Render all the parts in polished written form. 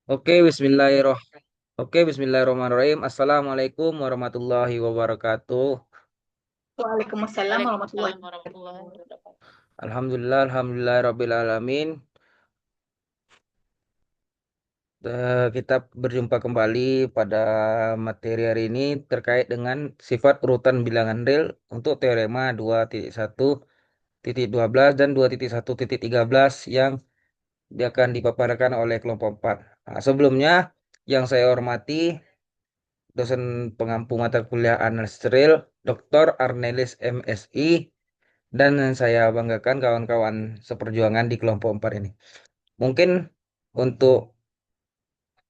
Oke, Bismillahirrahmanirrahim. Assalamualaikum warahmatullahi wabarakatuh. Waalaikumsalam warahmatullahi Waalaikumsalam warahmatullahi wabarakatuh. wabarakatuh. Alhamdulillah, rabbil alamin. Kita berjumpa kembali pada materi hari ini terkait dengan sifat urutan bilangan real untuk teorema 2.1.12 dan 2.1.13 yang akan dipaparkan oleh kelompok 4. Nah, sebelumnya yang saya hormati dosen pengampu mata kuliah analisis real Dr. Arnelis MSI, dan saya banggakan kawan-kawan seperjuangan di kelompok 4 ini. Mungkin untuk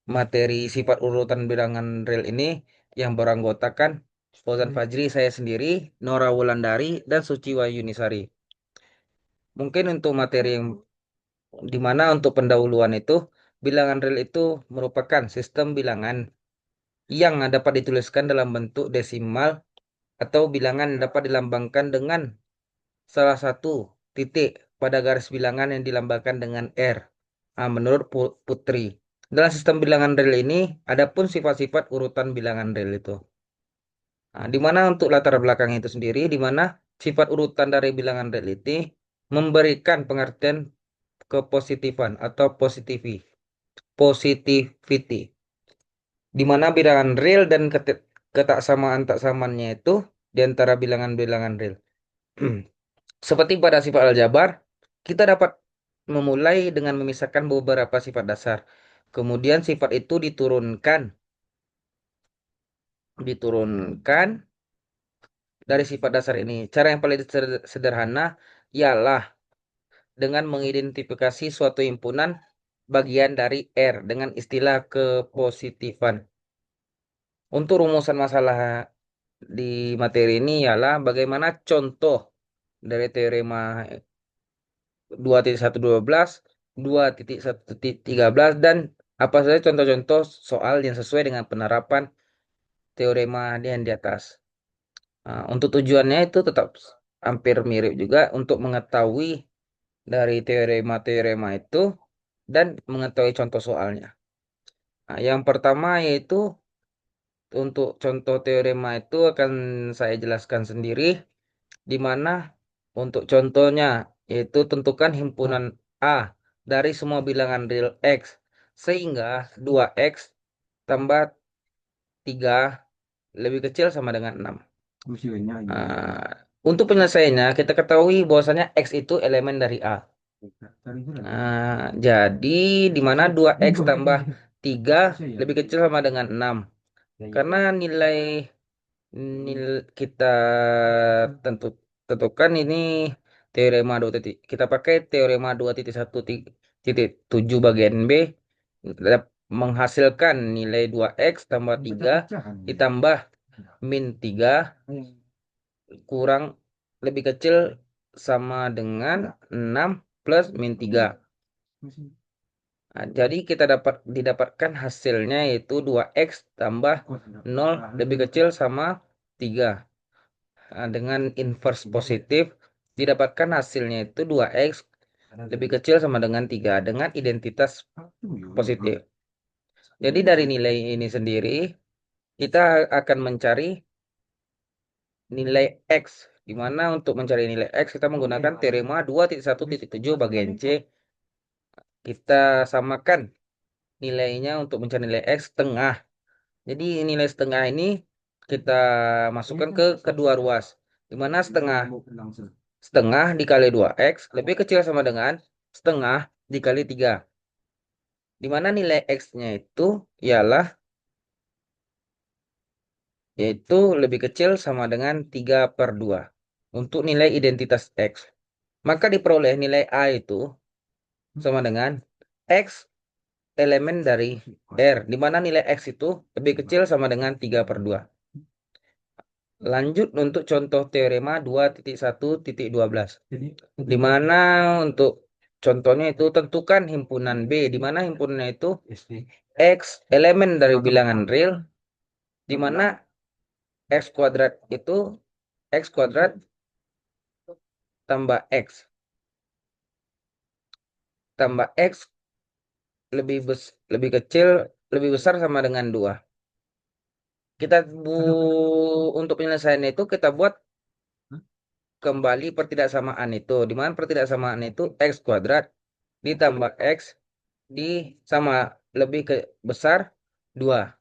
materi sifat urutan bilangan real ini yang beranggotakan Fauzan Fajri, saya sendiri, Nora Wulandari, dan Suci Wayunisari. Mungkin untuk materi yang dimana untuk pendahuluan itu, bilangan real itu merupakan sistem bilangan yang dapat dituliskan dalam bentuk desimal atau bilangan yang dapat dilambangkan dengan salah satu titik pada garis bilangan yang dilambangkan dengan R. Nah, menurut Putri, dalam sistem bilangan real ini ada pun sifat-sifat urutan bilangan real itu. Nah, di mana untuk latar belakang itu sendiri, di mana sifat urutan dari bilangan real ini memberikan pengertian kepositifan atau positivity, di mana bilangan real dan ketaksamaan taksamaannya itu di antara bilangan-bilangan real. Seperti pada sifat aljabar, kita dapat memulai dengan memisahkan beberapa sifat dasar. Kemudian sifat itu diturunkan dari sifat dasar ini. Cara yang paling sederhana ialah dengan mengidentifikasi suatu himpunan bagian dari R dengan istilah kepositifan. Untuk rumusan masalah di materi ini ialah bagaimana contoh dari teorema 2.1.12, 2.1.13, dan apa saja contoh-contoh soal yang sesuai dengan penerapan teorema yang di atas. Nah, untuk tujuannya itu tetap hampir mirip juga untuk mengetahui dari teorema-teorema itu dan mengetahui contoh soalnya. Nah, yang pertama yaitu untuk contoh teorema itu akan saya jelaskan sendiri, di mana untuk contohnya yaitu tentukan himpunan A dari semua bilangan real X sehingga 2X tambah 3 lebih kecil sama dengan 6. Untuk penyelesaiannya kita ketahui bahwasanya X itu elemen dari A. Jadi di mana 2X tambah 3 lebih kecil sama dengan 6. Karena nilai kita tentu tentukan ini teorema 2 titik. Kita pakai teorema 2.1.7 bagian B menghasilkan nilai 2x tambah 3 ditambah min 3 kurang lebih kecil sama dengan 6 plus min 3. Nah, jadi kita didapatkan hasilnya yaitu 2x tambah 0 lebih kecil sama 3. Nah, dengan inverse positif didapatkan hasilnya itu 2x lebih kecil sama dengan 3 dengan identitas positif. Jadi dari nilai ini sendiri kita akan mencari nilai x, di mana untuk mencari nilai x kita menggunakan teorema 2.1.7 bagian C. Kita samakan nilainya untuk mencari nilai x setengah. Jadi nilai setengah ini kita masukkan ke kedua ruas, di mana setengah dikali 2x lebih kecil sama dengan setengah dikali 3. Di mana nilai x-nya itu ialah yaitu lebih kecil sama dengan 3/2 untuk nilai identitas x. Maka diperoleh nilai A itu sama dengan x elemen dari R, di mana nilai x itu lebih kecil sama dengan 3/2. Lanjut untuk contoh teorema 2.1.12, di mana untuk contohnya itu tentukan himpunan B, di mana himpunannya itu X elemen dari bilangan real, di mana X kuadrat itu X kuadrat tambah X tambah X lebih kecil, lebih besar sama dengan 2. Kita untuk penyelesaian itu kita buat kembali pertidaksamaan itu. Di mana pertidaksamaan itu x kuadrat ditambah x di sama lebih ke besar 2.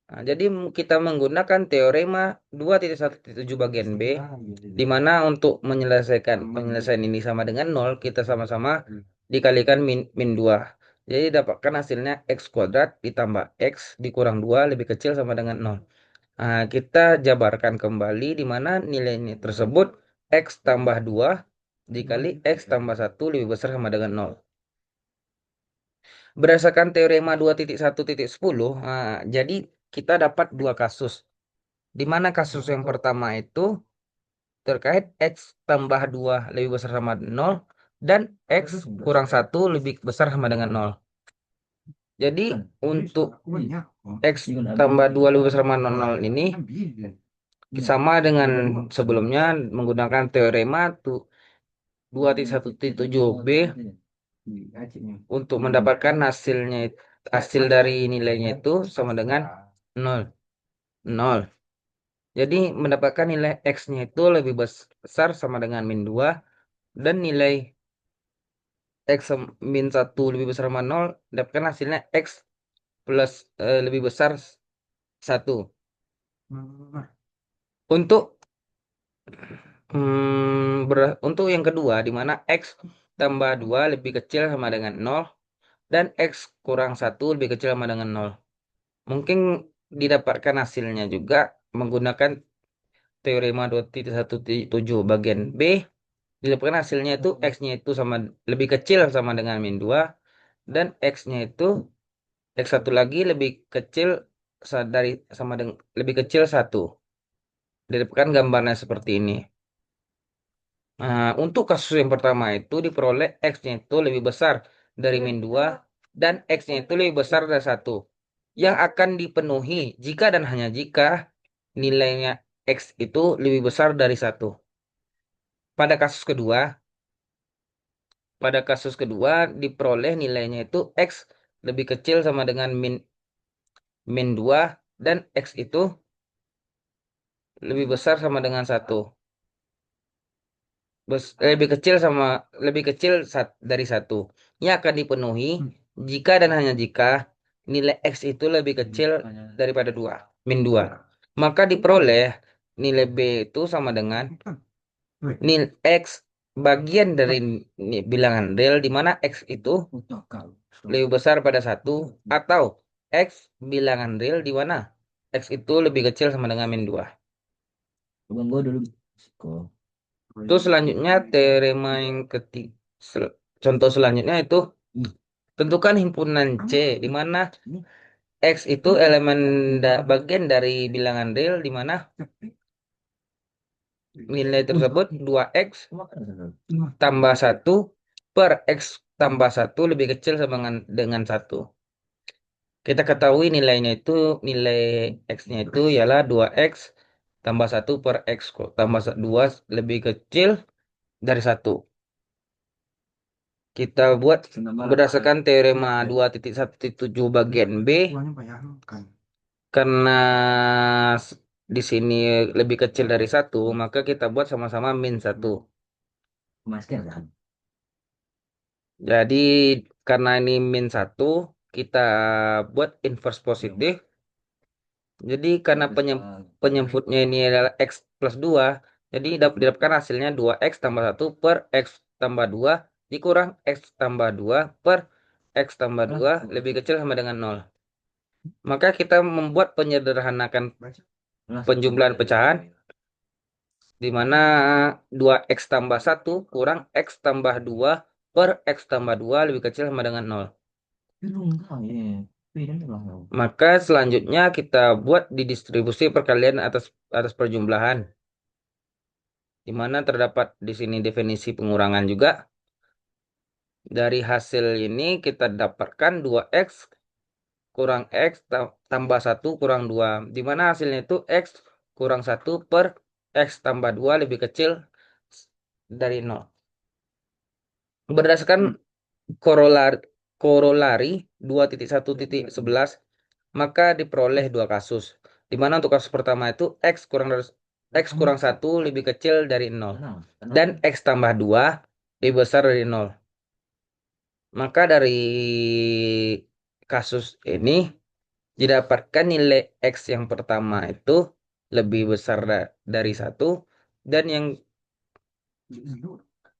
Nah, jadi kita menggunakan teorema 2.1.7 bagian B, di mana untuk menyelesaikan penyelesaian ini sama dengan 0, kita sama-sama dikalikan min 2. Jadi dapatkan hasilnya x kuadrat ditambah x dikurang 2 lebih kecil sama dengan 0. Nah, kita jabarkan kembali di mana nilainya tersebut x tambah 2 dikali x tambah 1 lebih besar sama dengan 0. Berdasarkan teorema 2.1.10, nah, jadi kita dapat dua kasus. Di mana kasus yang pertama itu terkait x tambah 2 lebih besar sama 0 dan x kurang 1 lebih besar sama dengan 0. Jadi untuk x tambah 2 lebih besar sama 0 ini sama dengan sebelumnya menggunakan teorema 2.1.7b untuk mendapatkan hasil dari nilainya itu sama dengan 0. 0. Jadi mendapatkan nilai X-nya itu lebih besar sama dengan min 2 dan nilai min 1 lebih besar sama 0 dapatkan hasilnya X plus lebih besar 1. Untuk untuk yang kedua di mana X tambah 2 lebih kecil sama dengan 0 dan X kurang 1 lebih kecil sama dengan 0. Mungkin didapatkan hasilnya juga menggunakan teorema 2.1.7 bagian B. Didapatkan hasilnya itu X-nya itu sama lebih kecil sama dengan min 2 dan X-nya itu X1 lagi lebih kecil dari sama dengan lebih kecil 1. Didapatkan gambarnya seperti ini. Nah, untuk kasus yang pertama itu diperoleh X-nya itu lebih besar dari min 2 dan X-nya itu lebih besar dari 1. Yang akan dipenuhi jika dan hanya jika nilainya X itu lebih besar dari 1. Pada kasus kedua, diperoleh nilainya itu X lebih kecil sama dengan min 2 dan X itu lebih besar sama dengan 1. Lebih kecil dari 1. Ini akan dipenuhi jika dan hanya jika nilai X itu lebih kecil daripada 2, min 2. Maka diperoleh nilai B itu sama dengan nilai X bagian dari bilangan real di mana X itu lebih besar pada 1 atau X bilangan real di mana X itu lebih kecil sama dengan min 2. Terus selanjutnya teorema yang ketiga, contoh selanjutnya itu tentukan himpunan C di mana X itu elemen bagian dari bilangan real di mana nilai tersebut 2X tambah 1 per X tambah 1 lebih kecil sama dengan 1. Kita ketahui nilai X-nya itu ialah 2X tambah 1 per X tambah 2 lebih kecil dari 1. Kita buat berdasarkan teorema 2.1.7 bagian B, karena di sini lebih kecil dari 1, maka kita buat sama-sama min 1. Jadi karena ini min 1, kita buat inverse positif. Jadi karena penyebutnya ini adalah X plus 2, jadi didapatkan hasilnya 2X tambah 1 per X tambah 2 dikurang X tambah 2 per X tambah 2 lebih kecil sama dengan 0. Maka kita membuat penyederhanakan penjumlahan pecahan di mana 2X tambah 1 kurang X tambah 2 per X tambah 2 lebih kecil sama dengan 0. Maka selanjutnya kita buat di distribusi perkalian atas perjumlahan, di mana terdapat di sini definisi pengurangan juga. Dari hasil ini kita dapatkan 2X kurang X tambah 1 kurang 2, di mana hasilnya itu X kurang 1 per X tambah 2 lebih kecil dari 0. Berdasarkan korolar korolari 2.1.11, maka diperoleh dua kasus. Di mana untuk kasus pertama itu X kurang 1 lebih kecil dari 0. Dan X tambah 2 lebih besar dari 0. Maka dari kasus ini didapatkan nilai X yang pertama itu lebih besar dari 1. Dan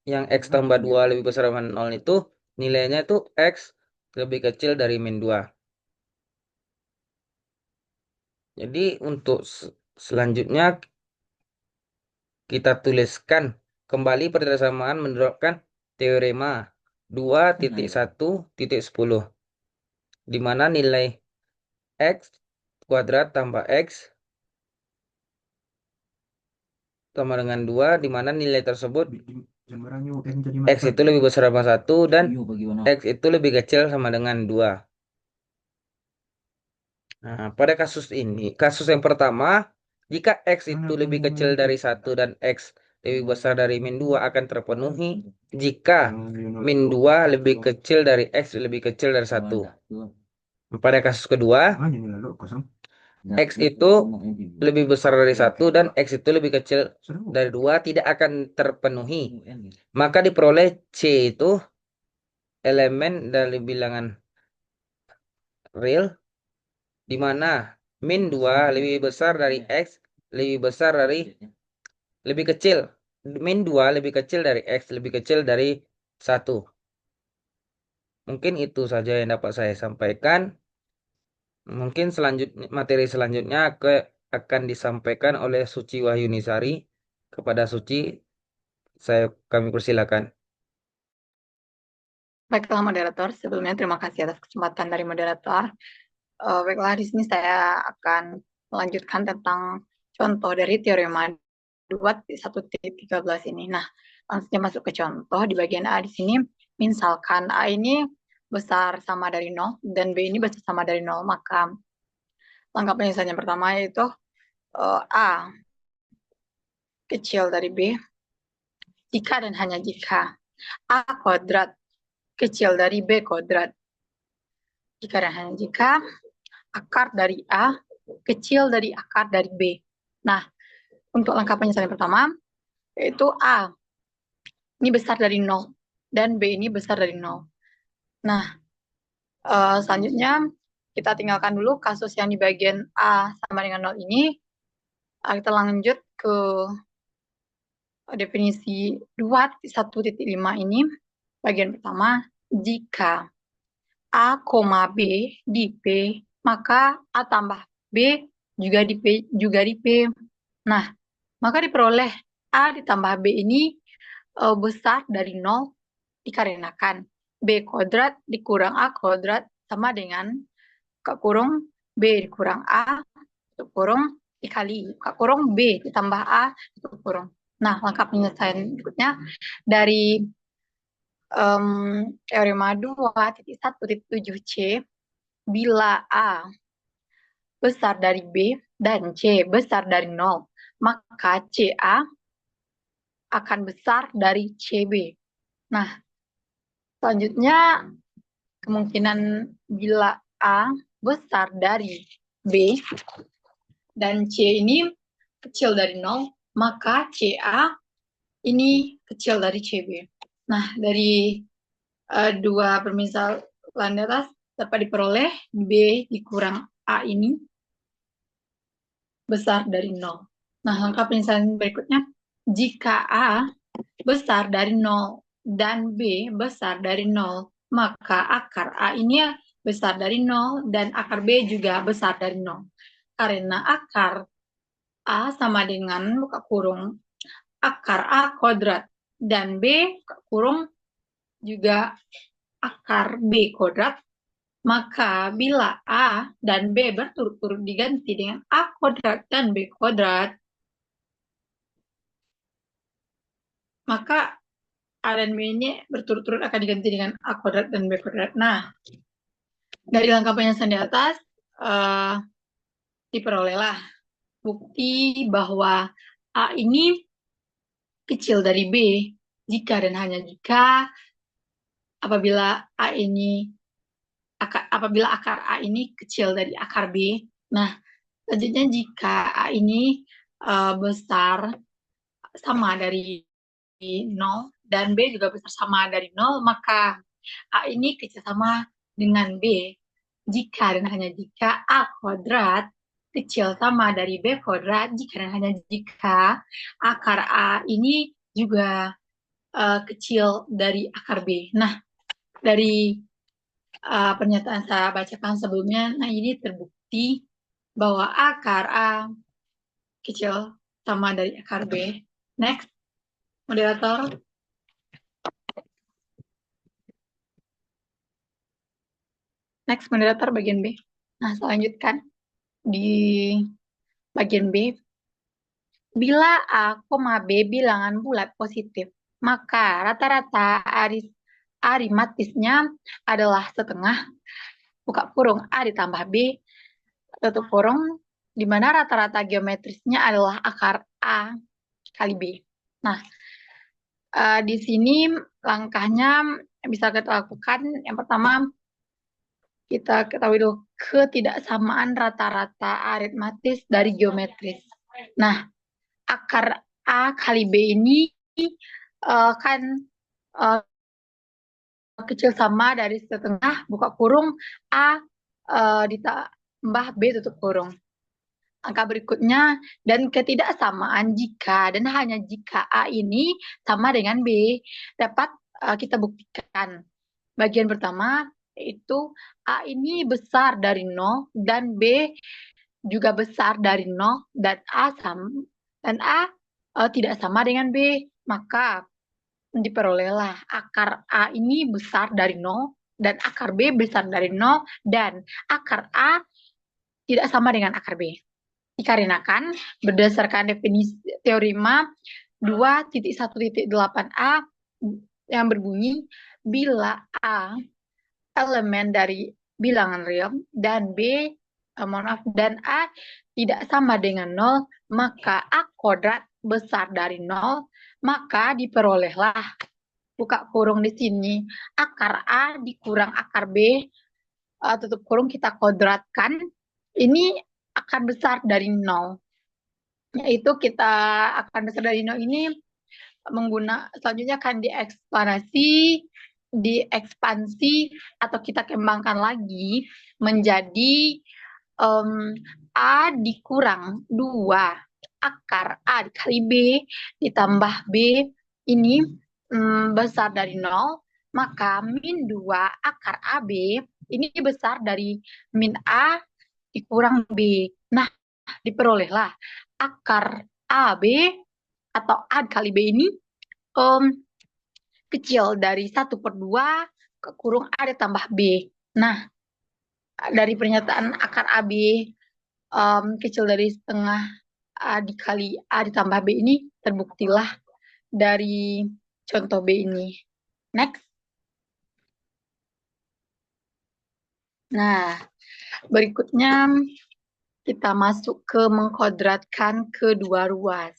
yang X tambah 2 lebih besar dari 0 itu nilainya itu X lebih kecil dari min 2. Jadi untuk selanjutnya kita tuliskan kembali persamaan menerapkan teorema 2.1.10, di mana nilai X kuadrat tambah X sama dengan 2, di mana nilai tersebut X itu lebih besar sama 1 dan X itu lebih kecil sama dengan 2. Nah, pada kasus yang pertama, jika X itu lebih kecil dari 1 dan X lebih besar dari min 2 akan terpenuhi jika min 2 lebih kecil dari X lebih kecil dari 1. Pada kasus kedua, X itu lebih besar dari 1 dan X itu lebih kecil dari 2 tidak akan terpenuhi. Maka diperoleh C itu elemen dari bilangan real, di mana min 2 lebih besar dari X lebih besar dari lebih kecil. Min 2 lebih kecil dari X lebih kecil dari 1. Mungkin itu saja yang dapat saya sampaikan. Mungkin materi selanjutnya akan disampaikan oleh Suci Wahyunisari. Kepada Suci, kami persilakan. Baiklah moderator, sebelumnya terima kasih atas kesempatan dari moderator. Baiklah, di sini saya akan melanjutkan tentang contoh dari teorema 2.1.13 ini. Nah, langsung masuk ke contoh di bagian A di sini. Misalkan A ini besar sama dari 0 dan B ini besar sama dari 0, maka langkah penyelesaian yang pertama yaitu A kecil dari B jika dan hanya jika A kuadrat kecil dari B kuadrat. Jika dan hanya jika akar dari A kecil dari akar dari B. Nah, untuk langkah penyelesaian pertama, yaitu A ini besar dari 0 dan B ini besar dari 0. Nah, selanjutnya kita tinggalkan dulu kasus yang di bagian A sama dengan 0 ini. Kita lanjut ke definisi 2.1.5 ini. Bagian pertama, jika A, B di P, maka A tambah B juga di P. Nah, maka diperoleh A ditambah B ini besar dari 0 dikarenakan B kuadrat dikurang A kuadrat sama dengan kurung B dikurang A tutup kurung dikali kurung B ditambah A tutup kurung. Nah, langkah penyelesaian berikutnya dari teorema 2.1.7c, bila A besar dari B dan C besar dari 0, maka CA akan besar dari CB. Nah, selanjutnya kemungkinan bila A besar dari B dan C ini kecil dari 0, maka CA ini kecil dari CB. Nah, dari dua permisalan di atas dapat diperoleh B dikurang A ini besar dari 0. Nah, langkah penyelesaian berikutnya, jika A besar dari 0 dan B besar dari 0, maka akar A ini besar dari 0 dan akar B juga besar dari 0. Karena akar A sama dengan buka kurung akar A kuadrat dan B buka kurung juga akar B kuadrat, maka bila A dan B berturut-turut diganti dengan A kuadrat dan B kuadrat, maka A dan B ini berturut-turut akan diganti dengan A kuadrat dan B kuadrat. Nah, dari langkah penyelesaian di atas, diperolehlah bukti bahwa A ini kecil dari B jika dan hanya jika apabila A ini apabila akar A ini kecil dari akar B. Nah, selanjutnya jika A ini besar sama dari nol dan B juga besar sama dari nol, maka A ini kecil sama dengan B. Jika dan hanya jika A kuadrat kecil sama dari B kuadrat, jika dan hanya jika akar A ini juga kecil dari akar B. Nah, dari pernyataan saya bacakan sebelumnya, nah ini terbukti bahwa akar A kecil sama dari akar B. Next, moderator. Next, moderator bagian B. Nah, selanjutkan di bagian B. Bila A, B bilangan bulat positif, maka rata-rata aritmatisnya adalah setengah, buka kurung A ditambah B, tutup kurung, di mana rata-rata geometrisnya adalah akar A kali B. Nah, di sini langkahnya bisa kita lakukan. Yang pertama, kita ketahui dulu ketidaksamaan rata-rata aritmatis dari geometris. Nah, akar A kali B ini kan kecil sama dari setengah, buka kurung, A ditambah B tutup kurung. Angka berikutnya, dan ketidaksamaan jika dan hanya jika A ini sama dengan B dapat kita buktikan. Bagian pertama yaitu A ini besar dari 0 dan B juga besar dari 0 dan A tidak sama dengan B, maka diperolehlah akar A ini besar dari 0 dan akar B besar dari 0 dan akar A tidak sama dengan akar B. Dikarenakan berdasarkan definisi teorema 2.1.8a yang berbunyi bila A elemen dari bilangan real dan dan A tidak sama dengan 0, maka A kuadrat besar dari 0, maka diperolehlah, buka kurung di sini, akar A dikurang akar B, tutup kurung kita kuadratkan, ini akan besar dari 0. Yaitu kita akan besar dari 0 ini selanjutnya akan diekspansi atau kita kembangkan lagi menjadi A dikurang 2 akar A dikali B ditambah B ini besar dari 0, maka min 2 akar AB ini besar dari min A dikurang B. Nah, diperolehlah akar AB atau A kali B ini kecil dari 1/2 ke kurung A ditambah B. Nah, dari pernyataan akar AB kecil dari setengah A dikali A ditambah B ini terbuktilah dari contoh B ini. Next. Nah, berikutnya kita masuk ke mengkodratkan kedua ruas.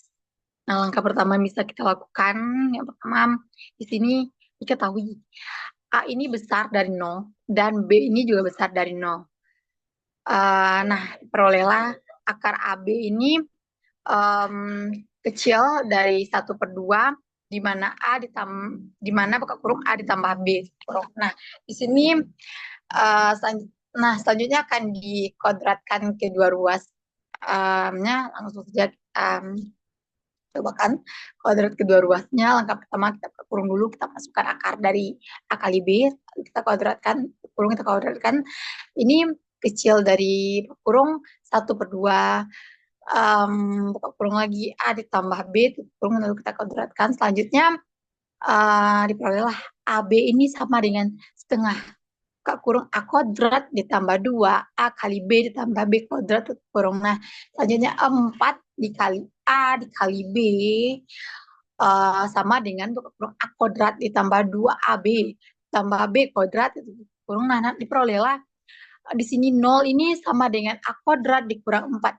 Nah, langkah pertama yang bisa kita lakukan, yang pertama di sini diketahui A ini besar dari 0 dan B ini juga besar dari 0. Nah, perolehlah akar AB ini kecil dari 1/2 di mana buka kurung A ditambah B. Nah, di sini selanjutnya akan dikodratkan kedua ruasnya, langsung saja coba kan kuadrat kedua ruasnya. Langkah pertama kita kurung dulu, kita masukkan akar dari A kali B, kita kuadratkan, ini kecil dari kurung 1/2 buka kurung lagi A ditambah B kurung, lalu kita kuadratkan. Selanjutnya diperolehlah AB ini sama dengan setengah, buka kurung A kuadrat ditambah 2 A kali B ditambah B kuadrat tutup kurung. Nah, selanjutnya 4 dikali A dikali B sama dengan buka kurung A kuadrat ditambah 2 AB tambah B kuadrat tutup kurung. Nah, diperolehlah di sini 0 ini sama dengan A kuadrat dikurang 4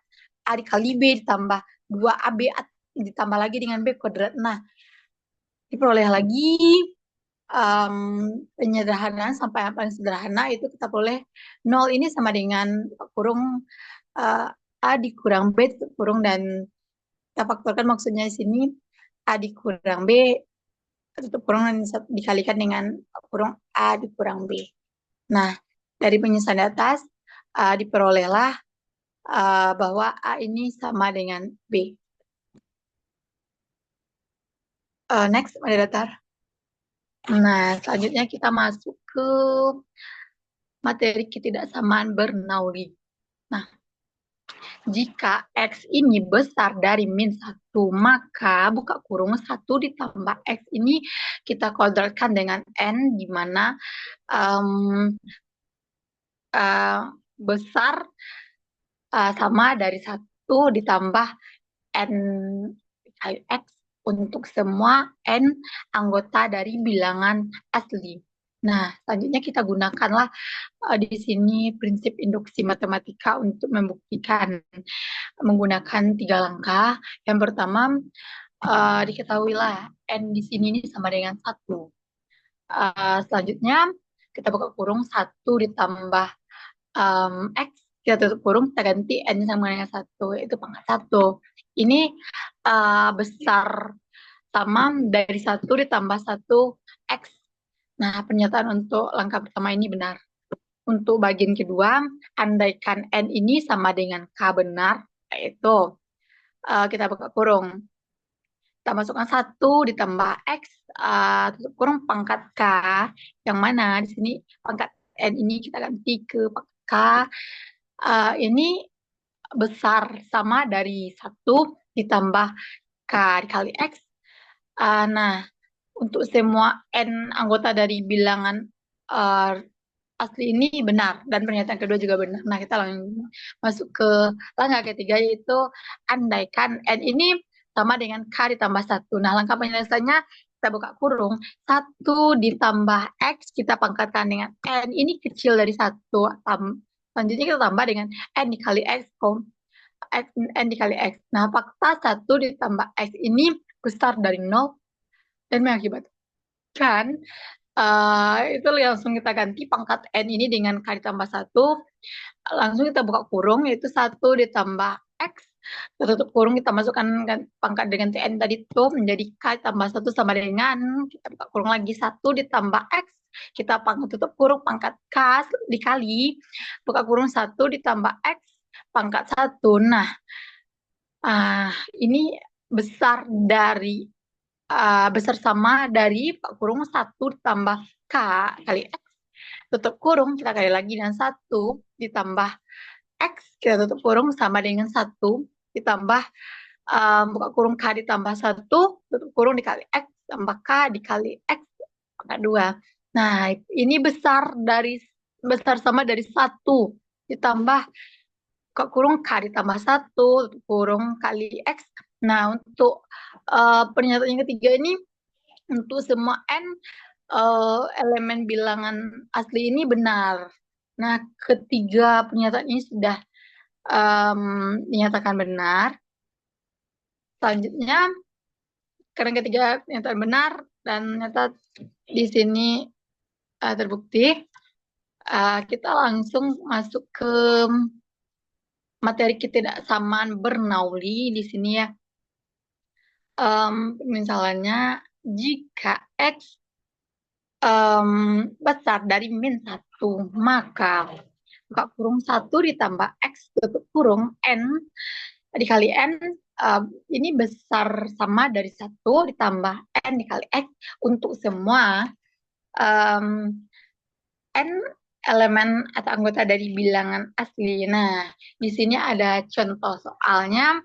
A dikali B ditambah 2AB ditambah lagi dengan B kuadrat. Nah, diperoleh lagi em, penyederhanaan sampai yang paling sederhana itu kita boleh nol ini sama dengan kurung eh, A dikurang B tutup kurung, dan kita faktorkan maksudnya di sini A dikurang B tutup kurung dan dikalikan dengan kurung A dikurang B. Nah, dari penyiasat di atas diperolehlah bahwa A ini sama dengan B. Next, moderator. Nah, selanjutnya kita masuk ke materi ketidaksamaan Bernoulli. Nah, jika X ini besar dari min satu, maka buka kurung 1 ditambah X ini kita kodratkan dengan N, di mana um, uh, besar sama dari 1 ditambah N kali X untuk semua N anggota dari bilangan asli. Nah, selanjutnya kita gunakanlah di sini prinsip induksi matematika untuk membuktikan menggunakan 3 langkah. Yang pertama, diketahuilah N di sini ini sama dengan 1. Selanjutnya, kita buka kurung 1 ditambah X, kita tutup kurung, kita ganti N sama dengan 1, itu pangkat 1. Ini besar sama dari 1 ditambah 1 X. Nah, pernyataan untuk langkah pertama ini benar. Untuk bagian kedua, andaikan N ini sama dengan K benar, yaitu kita buka kurung. Kita masukkan 1 ditambah X, tutup kurung pangkat K, yang mana di sini pangkat N ini kita ganti ke pangkat K. Ini besar sama dari 1 ditambah K dikali X. Nah, untuk semua N anggota dari bilangan uh, asli ini benar, dan pernyataan kedua juga benar. Nah, kita langsung masuk ke langkah ketiga, yaitu andaikan N ini sama dengan K ditambah 1. Nah, langkah penyelesaiannya kita buka kurung, 1 ditambah X kita pangkatkan dengan N ini kecil dari 1. Selanjutnya kita tambah dengan N dikali X, X N dikali X. Nah, fakta 1 ditambah X ini besar dari 0 dan mengakibatkan itu langsung kita ganti pangkat N ini dengan K ditambah 1. Langsung kita buka kurung, yaitu 1 ditambah X. Kita tutup kurung, kita masukkan pangkat dengan N tadi itu menjadi K ditambah 1 sama dengan, kita buka kurung lagi, 1 ditambah X. Kita tutup kurung pangkat K dikali, buka kurung 1 ditambah X pangkat 1. Nah, ini besar dari besar sama dari kurung 1 ditambah K kali X, tutup kurung, kita kali lagi dengan 1 ditambah X, kita tutup kurung sama dengan 1 ditambah buka kurung K ditambah 1, tutup kurung dikali X, tambah K dikali X, pangkat 2. Nah, ini besar sama dari 1 ditambah buka kurung K ditambah 1, tutup kurung kali X. Nah, untuk pernyataan yang ketiga ini, untuk semua N elemen bilangan asli ini benar. Nah, ketiga pernyataan ini sudah dinyatakan benar. Selanjutnya, karena ketiga pernyataan benar dan ternyata di sini terbukti, kita langsung masuk ke materi ketidaksamaan Bernoulli di sini ya. Misalnya, jika X besar dari min 1, maka buka kurung 1 ditambah X tutup kurung N dikali N ini besar sama dari 1 ditambah N dikali X untuk semua N elemen atau anggota dari bilangan asli. Nah, di sini ada contoh soalnya.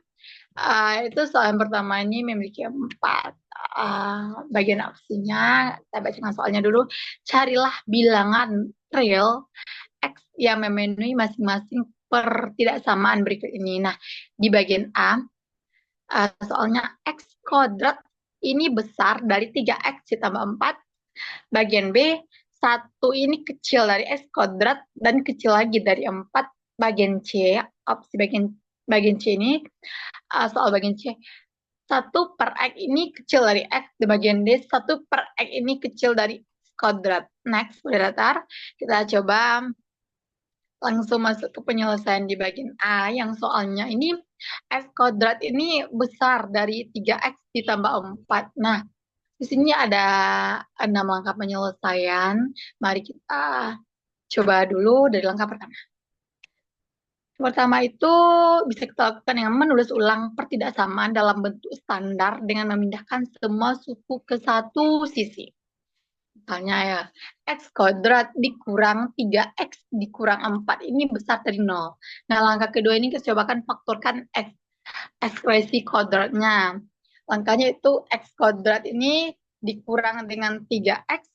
Itu soal yang pertama ini memiliki 4 bagian opsinya. Kita bacakan soalnya dulu. Carilah bilangan real X yang memenuhi masing-masing pertidaksamaan berikut ini. Nah, di bagian A, soalnya X kuadrat ini besar dari 3X ditambah 4. Bagian B, 1 ini kecil dari X kuadrat dan kecil lagi dari 4. Bagian C, opsi bagian C ini, soal bagian C, 1 per X ini kecil dari X. Di bagian D, 1 per X ini kecil dari kodrat. Next, udah datar. Kita coba langsung masuk ke penyelesaian di bagian A yang soalnya ini x kodrat ini besar dari 3x ditambah 4. Nah, di sini ada 6 langkah penyelesaian. Mari kita coba dulu dari langkah pertama. Pertama itu bisa kita lakukan dengan menulis ulang pertidaksamaan dalam bentuk standar dengan memindahkan semua suku ke satu sisi. Misalnya ya, x kuadrat dikurang 3x dikurang 4 ini besar dari nol. Nah, langkah kedua ini kita cobakan faktorkan ekspresi kuadratnya. Langkahnya itu x kuadrat ini dikurang dengan 3x,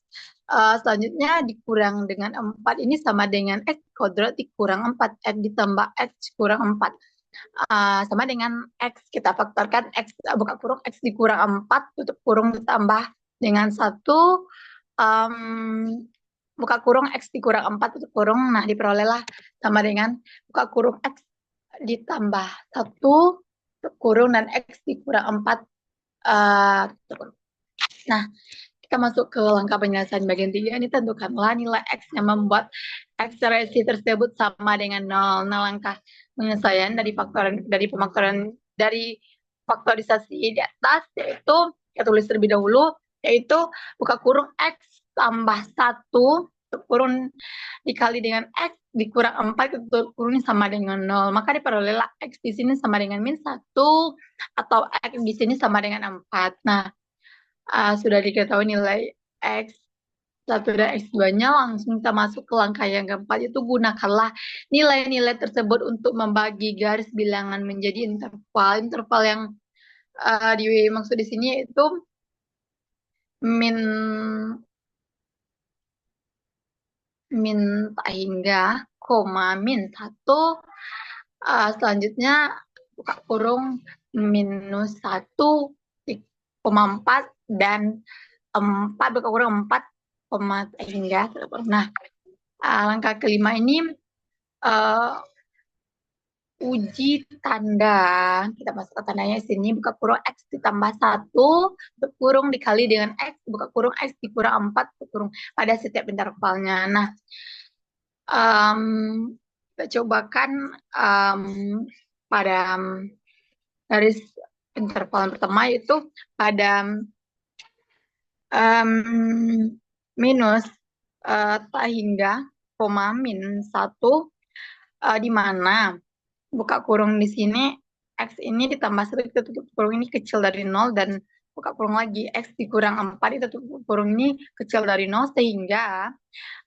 selanjutnya dikurang dengan 4 ini sama dengan x kuadrat dikurang 4, x ditambah x kurang 4. Sama dengan x, kita faktorkan x, buka kurung x dikurang 4, tutup kurung ditambah dengan 1, buka kurung X dikurang 4 tutup kurung. Nah, diperolehlah sama dengan buka kurung X ditambah 1 tutup kurung dan X dikurang 4 tutup kurung. Nah, kita masuk ke langkah penyelesaian bagian 3. Ini tentukanlah nilai X yang membuat ekspresi tersebut sama dengan 0. Nah, langkah penyelesaian dari pemaktoran dari faktorisasi di atas yaitu kita tulis terlebih dahulu, yaitu buka kurung X tambah 1 kurung dikali dengan X dikurang 4 tutup kurung sama dengan 0. Maka diperolehlah X di sini sama dengan min 1 atau X di sini sama dengan 4. Nah, sudah diketahui nilai X1 dan X2-nya, langsung kita masuk ke langkah yang keempat, itu gunakanlah nilai-nilai tersebut untuk membagi garis bilangan menjadi interval. Interval yang dimaksud di sini itu min min tak hingga, koma min 1, selanjutnya buka kurung minus 1, koma 4, dan 4 buka kurung 4, koma hingga. Nah, langkah kelima ini uji tanda. Kita masuk ke tandanya di sini, buka kurung X ditambah 1, tutup kurung dikali dengan X, buka kurung X dikurang 4, tutup kurung pada setiap intervalnya. Nah, kita cobakan pada garis interval pertama itu pada minus tak hingga, koma min 1, di mana buka kurung di sini X ini ditambah 1, kita tutup kurung ini kecil dari 0, dan buka kurung lagi X dikurang 4, kita tutup kurung ini kecil dari 0, sehingga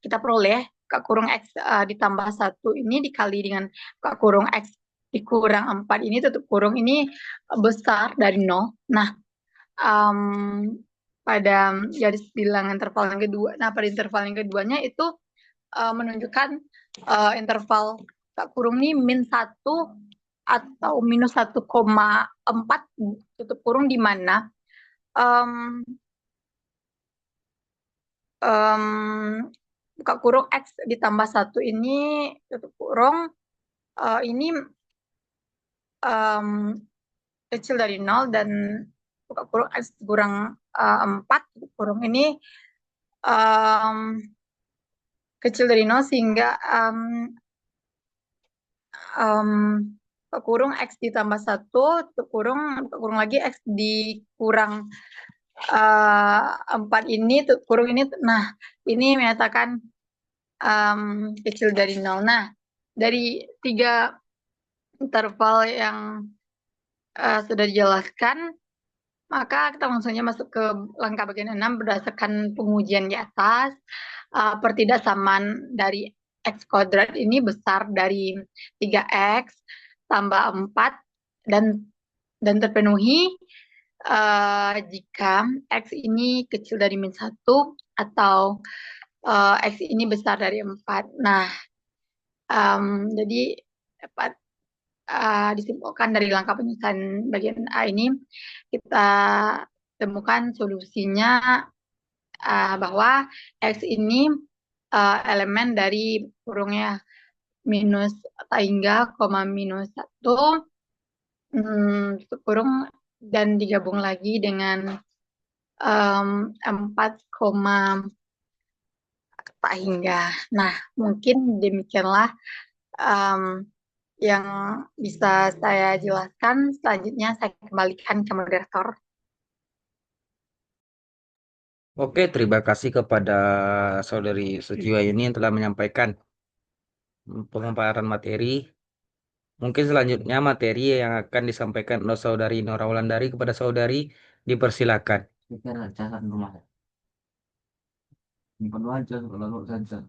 kita peroleh buka kurung X ditambah 1 ini dikali dengan buka kurung X dikurang 4 ini, tutup kurung ini besar dari 0. Nah, pada garis bilangan interval yang kedua, nah pada interval yang keduanya itu menunjukkan interval buka kurung ini min 1 atau minus 1,4 tutup kurung, di mana buka kurung X ditambah 1 ini tutup kurung ini kecil dari 0, dan buka kurung X kurang 4 tutup kurung ini kecil dari 0, sehingga buka kurung X ditambah 1 tutup kurung lagi X dikurang 4 ini tutup kurung ini. Nah, ini menyatakan kecil dari 0. Nah, dari 3 interval yang sudah dijelaskan, maka kita langsung saja masuk ke langkah bagian 6. Berdasarkan pengujian di atas, pertidaksamaan dari X kuadrat ini besar dari 3X tambah 4 dan terpenuhi jika X ini kecil dari min 1 atau X ini besar dari 4. Nah, jadi dapat disimpulkan dari langkah penyelesaian bagian A ini, kita temukan solusinya bahwa X ini elemen dari kurungnya minus tak hingga, koma minus 1, kurung, dan digabung lagi dengan 4, tak hingga. Nah, mungkin demikianlah em, yang bisa saya jelaskan. Selanjutnya saya kembalikan ke moderator. Oke, terima kasih kepada Saudari Sujiwa ini yang telah menyampaikan pemaparan materi. Mungkin selanjutnya materi yang akan disampaikan oleh Saudari Nora Wulandari kepada Saudari dipersilakan. Bicara jalan rumah. Ini penuh aja kalau saja.